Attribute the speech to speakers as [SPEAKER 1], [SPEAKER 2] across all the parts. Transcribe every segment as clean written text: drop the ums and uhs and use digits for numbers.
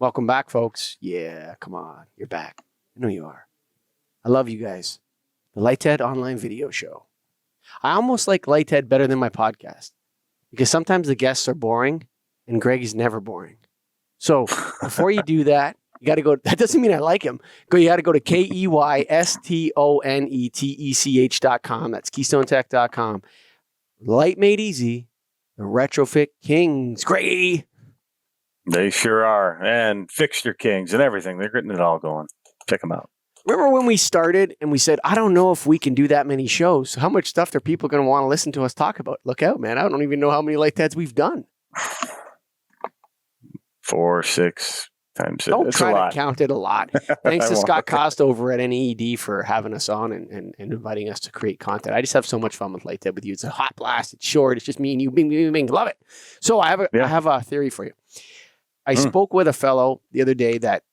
[SPEAKER 1] Welcome back, folks. Yeah, come on. You're back. I know you are. I love you guys. The Lighthead Online Video Show. I almost like Lighthead better than my podcast because sometimes the guests are boring and Greg is never boring. So before you do that, you got to go. That doesn't mean I like him. You got to go to KEYSTONETECH.com. That's KeystoneTech.com. Light made easy. The retrofit kings. Gray.
[SPEAKER 2] They sure are. And fixture kings and everything. They're getting it all going. Check them out.
[SPEAKER 1] Remember when we started and we said, I don't know if we can do that many shows. How much stuff are people going to want to listen to us talk about? Look out, man. I don't even know how many Lightheads we've done.
[SPEAKER 2] 4, 6 times.
[SPEAKER 1] Don't
[SPEAKER 2] it's
[SPEAKER 1] try
[SPEAKER 2] a lot.
[SPEAKER 1] to count it a lot. Thanks to Scott Costa over at NED for having us on and inviting us to create content. I just have so much fun with Lighthead with you. It's a hot blast. It's short. It's just me and you. Bing, bing, bing. Love it. So I have a theory for you. I spoke with a fellow the other day that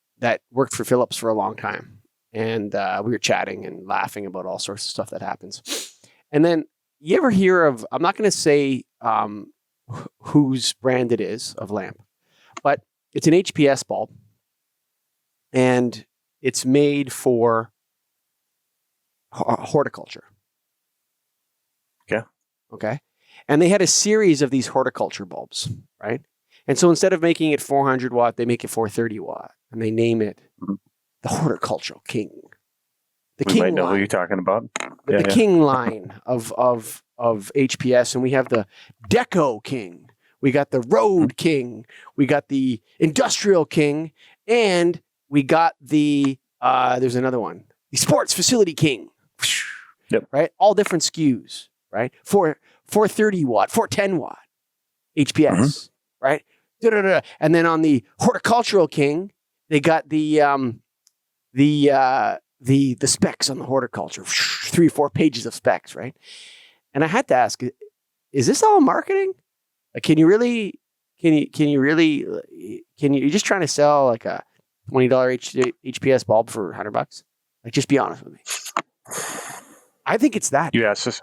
[SPEAKER 1] worked for Philips for a long time. And we were chatting and laughing about all sorts of stuff that happens. And then you ever hear of, I'm not going to say whose brand it is of lamp, but it's an HPS bulb. And it's made for horticulture.
[SPEAKER 2] Yeah.
[SPEAKER 1] Okay. And they had a series of these horticulture bulbs, right? And so instead of making it 400 watt, they make it 430 watt. And they name it the Horticultural King. The
[SPEAKER 2] we
[SPEAKER 1] King
[SPEAKER 2] might know
[SPEAKER 1] line.
[SPEAKER 2] who you're talking about.
[SPEAKER 1] The King line of HPS. And we have the Deco King. We got the Road King. We got the Industrial King. And we got the, there's another one, the Sports Facility King.
[SPEAKER 2] Yep.
[SPEAKER 1] Right? All different SKUs, right? 430 watt, 410 watt HPS, right? Da-da-da. And then on the Horticultural King, they got the specs on the horticulture, 3 or 4 pages of specs, right? And I had to ask, is this all marketing? Like, you're just trying to sell like a $20 HPS bulb for $100? Like, just be honest with me. I think it's that.
[SPEAKER 2] You asked us.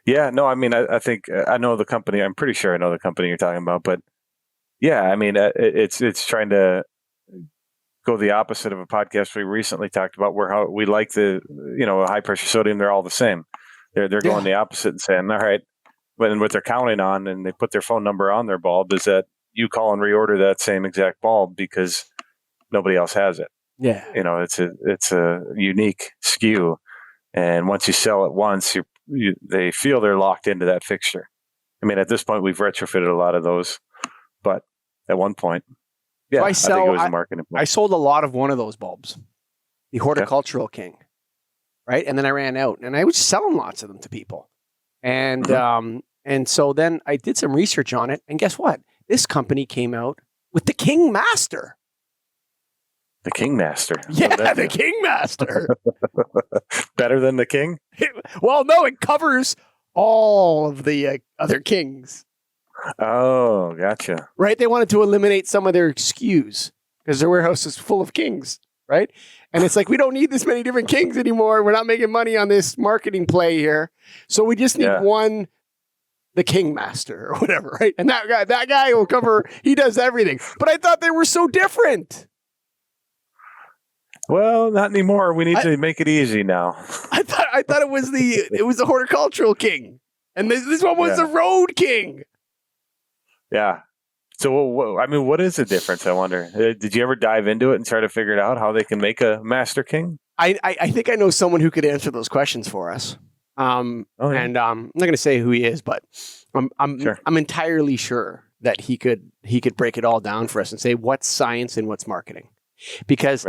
[SPEAKER 2] Yeah, no, I mean, I think I know the company. I'm pretty sure I know the company you're talking about, but yeah, I mean, it's trying to go the opposite of a podcast we recently talked about, where how we like the high pressure sodium. They're all the same. They're going the opposite and saying, all right, but what they're counting on, and they put their phone number on their bulb, is that you call and reorder that same exact bulb because nobody else has it.
[SPEAKER 1] Yeah,
[SPEAKER 2] it's a unique SKU, and once you sell it once, they feel they're locked into that fixture. I mean, at this point, we've retrofitted a lot of those, but at one point, yeah, I think it was a marketing point.
[SPEAKER 1] I sold a lot of one of those bulbs, the Horticultural King, right? And then I ran out, and I was selling lots of them to people. And and so then I did some research on it, and guess what? This company came out with the King Master.
[SPEAKER 2] The King Master.
[SPEAKER 1] Yeah, the King Master.
[SPEAKER 2] Better than the King?
[SPEAKER 1] Well, no, it covers all of the other kings.
[SPEAKER 2] Oh, gotcha.
[SPEAKER 1] Right? They wanted to eliminate some of their SKUs because their warehouse is full of kings, right? And it's like, we don't need this many different kings anymore. We're not making money on this marketing play here. So we just need one, the King Master or whatever, right? And that guy will cover, he does everything. But I thought they were so different.
[SPEAKER 2] Well, not anymore. We need to make it easy now.
[SPEAKER 1] I thought it was the Horticultural King. And this one was the Road King.
[SPEAKER 2] Yeah. So, I mean, what is the difference, I wonder? Did you ever dive into it and try to figure it out how they can make a Master King?
[SPEAKER 1] I think I know someone who could answer those questions for us. And I'm not going to say who he is, but I'm entirely sure that he could break it all down for us and say what's science and what's marketing. Because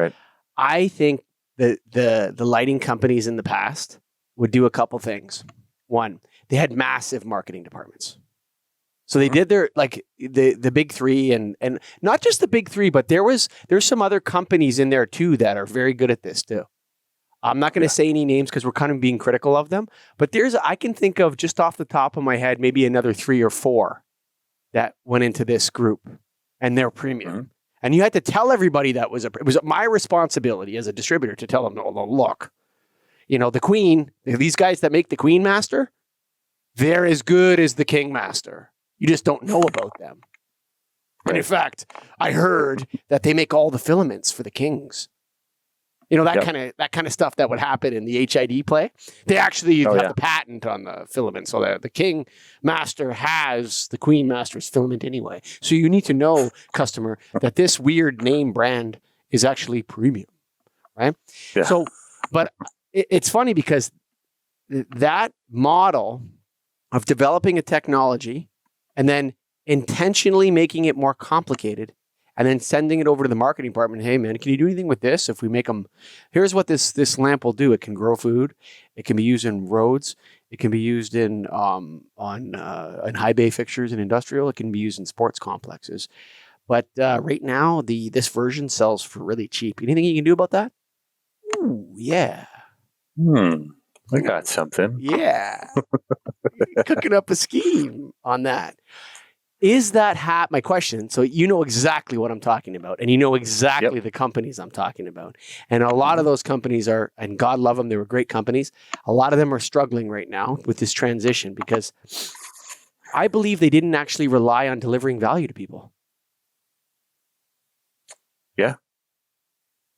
[SPEAKER 1] I think that the lighting companies in the past would do a couple things. One, they had massive marketing departments. So they did their, like, the big three, and not just the big three, but there's some other companies in there too that are very good at this too. I'm not going to say any names because we're kind of being critical of them, but I can think of, just off the top of my head, maybe another 3 or 4 that went into this group, and they're premium. And you had to tell everybody it was my responsibility as a distributor to tell them, no, look, the Queen, these guys that make the Queen Master, they're as good as the King Master. You just don't know about them. And in fact, I heard that they make all the filaments for the kings. You know, that kind of stuff that would happen in the HID play. They actually have the patent on the filament. So the king master has the queen master's filament anyway. So you need to know, customer, that this weird name brand is actually premium, right? Yeah. So, but it's funny because that model of developing a technology and then intentionally making it more complicated and then sending it over to the marketing department. Hey man, can you do anything with this? If we make them, here's what this lamp will do. It can grow food. It can be used in roads. It can be used in high bay fixtures and industrial. It can be used in sports complexes. But right now, this version sells for really cheap. Anything you can do about that? Ooh, yeah.
[SPEAKER 2] I got something.
[SPEAKER 1] Yeah. Cooking up a scheme on that. Is that my question? So you know exactly what I'm talking about, and you know exactly the companies I'm talking about. And a lot of those companies are, and God love them, they were great companies. A lot of them are struggling right now with this transition because I believe they didn't actually rely on delivering value to people.
[SPEAKER 2] Yeah.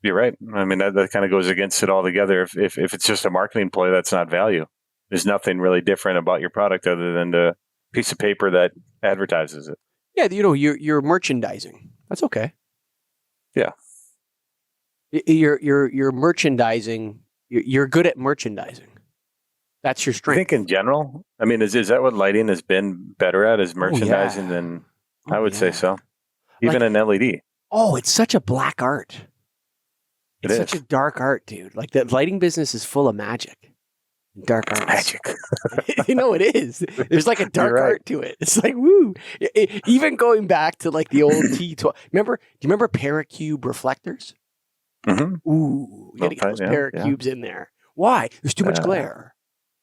[SPEAKER 2] You're right. I mean, that kind of goes against it altogether. If it's just a marketing ploy, that's not value. There's nothing really different about your product other than the piece of paper that advertises it.
[SPEAKER 1] Yeah, you know, you're merchandising. That's okay.
[SPEAKER 2] Yeah.
[SPEAKER 1] You're merchandising. You're good at merchandising. That's your strength.
[SPEAKER 2] I think in general, I mean, is that what lighting has been better at, is merchandising than I would say so. Even in LED.
[SPEAKER 1] Oh, it's such a black art. It's such a dark art, dude. Like the lighting business is full of magic. Dark art.
[SPEAKER 2] Magic.
[SPEAKER 1] You know, it is. There's like a dark art to it. It's like, woo. Even going back to like the old T12. Do you remember Paracube reflectors?
[SPEAKER 2] Mm-hmm.
[SPEAKER 1] Ooh, we got to get those Paracubes in there. Why? There's too much glare.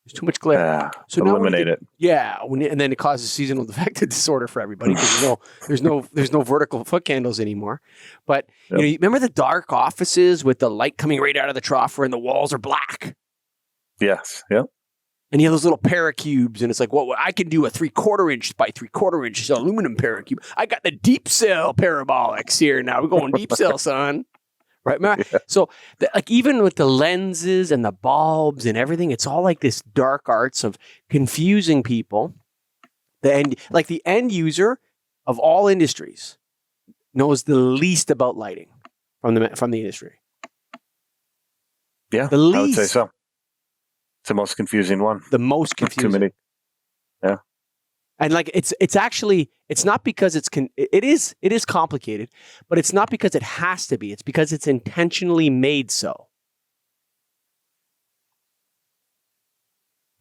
[SPEAKER 1] There's too much glare.
[SPEAKER 2] So eliminate it.
[SPEAKER 1] Yeah, and then it causes seasonal defective disorder for everybody because there's no vertical foot candles anymore. But you remember the dark offices with the light coming right out of the trough and the walls are black.
[SPEAKER 2] Yes. Yep.
[SPEAKER 1] And you have those little Paracubes, and it's like, well, I can do a 3/4 inch by 3/4 inch aluminum Paracube. I got the deep cell parabolics here now. We're going deep cell, son. Right, man. Yeah. So, like, even with the lenses and the bulbs and everything, it's all like this dark arts of confusing people. The end user of all industries knows the least about lighting from the industry.
[SPEAKER 2] Yeah,
[SPEAKER 1] the least.
[SPEAKER 2] I would say so. It's the most confusing one.
[SPEAKER 1] The most confusing.
[SPEAKER 2] Too many. Yeah.
[SPEAKER 1] And like it's not because it is complicated, but it's not because it has to be. It's because it's intentionally made so.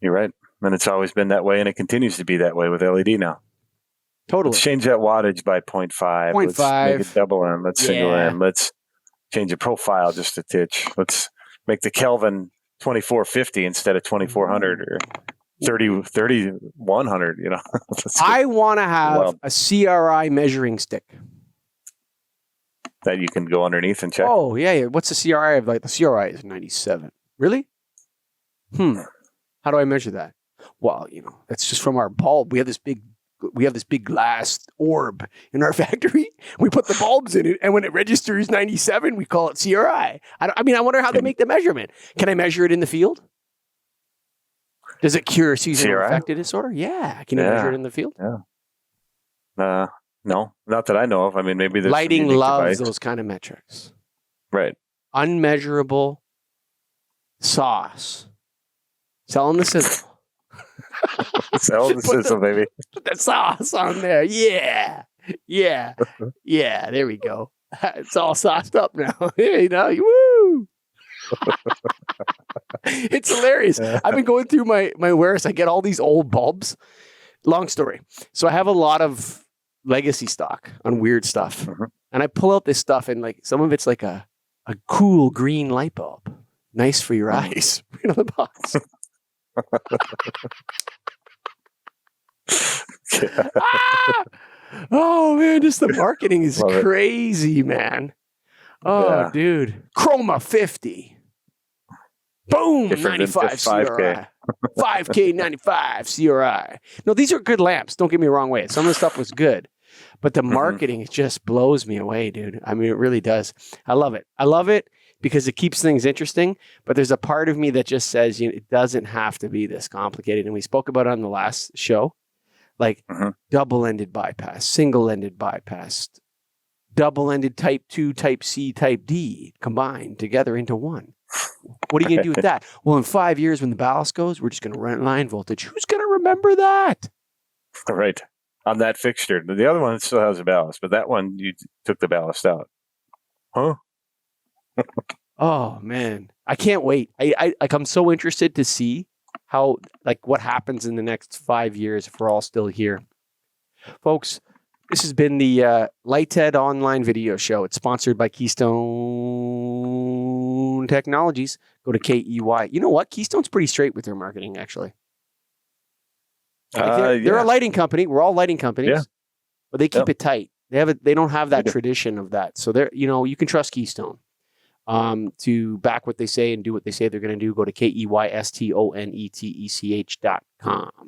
[SPEAKER 2] You're right. And it's always been that way, and it continues to be that way with LED now.
[SPEAKER 1] Totally.
[SPEAKER 2] Let's change that wattage by 0.5.
[SPEAKER 1] 0.5.
[SPEAKER 2] Let's make it double M. Let's single M. Let's change the profile just a titch. Let's make the Kelvin 2450 instead of 2400 or 3100, you know.
[SPEAKER 1] I want to have a CRI measuring stick
[SPEAKER 2] that you can go underneath and check.
[SPEAKER 1] Oh, yeah. What's the CRI of? Like the CRI is 97. Really? How do I measure that? Well, you know, that's just from our bulb. We have this big glass orb in our factory. We put the bulbs in it, and when it registers 97, we call it CRI. I wonder how they make the measurement. Can I measure it in the field? Does it cure seasonal affective disorder? Yeah. Can you measure it in the field?
[SPEAKER 2] Yeah. No, not that I know of. I mean, maybe there's
[SPEAKER 1] lighting loves those kind of metrics.
[SPEAKER 2] Right.
[SPEAKER 1] Unmeasurable sauce. Sell them the sizzle.
[SPEAKER 2] Sell the sizzle, baby.
[SPEAKER 1] Put the sauce on there. Yeah. Yeah. Yeah. There we go. It's all sauced up now. You know, woo. It's hilarious. I've been going through my wares. I get all these old bulbs. Long story. So I have a lot of legacy stock on weird stuff. And I pull out this stuff, and like some of it's like a cool green light bulb. Nice for your eyes. Right on the box. Oh man, just the marketing is crazy, man. Oh, dude. Chroma 50. Boom, 95 CRI. 5K 95 CRI. No, these are good lamps. Don't get me the wrong way. Some of the stuff was good. But the marketing, it just blows me away, dude. I mean, it really does. I love it. I love it because it keeps things interesting. But there's a part of me that just says, it doesn't have to be this complicated. And we spoke about it on the last show, like double-ended bypass, single-ended bypass, double-ended type 2, type C, type D combined together into one. What are you going to do with that? Well, in 5 years when the ballast goes, we're just going to run line voltage. Who's going to remember that?
[SPEAKER 2] Right. On that fixture. The other one still has a ballast, but that one, you took the ballast out. Huh?
[SPEAKER 1] Oh, man. I can't wait. I'm so interested to see how, what happens in the next 5 years if we're all still here. Folks, this has been the Lighthead Online Video Show. It's sponsored by Keystone Technologies. Go to KEY. You know what? Keystone's pretty straight with their marketing, actually. They're a lighting company. We're all lighting companies, but they keep it tight. They don't have that tradition of that. So you can trust Keystone to back what they say and do what they say they're going to do. Go to KEYSTONETECH.com.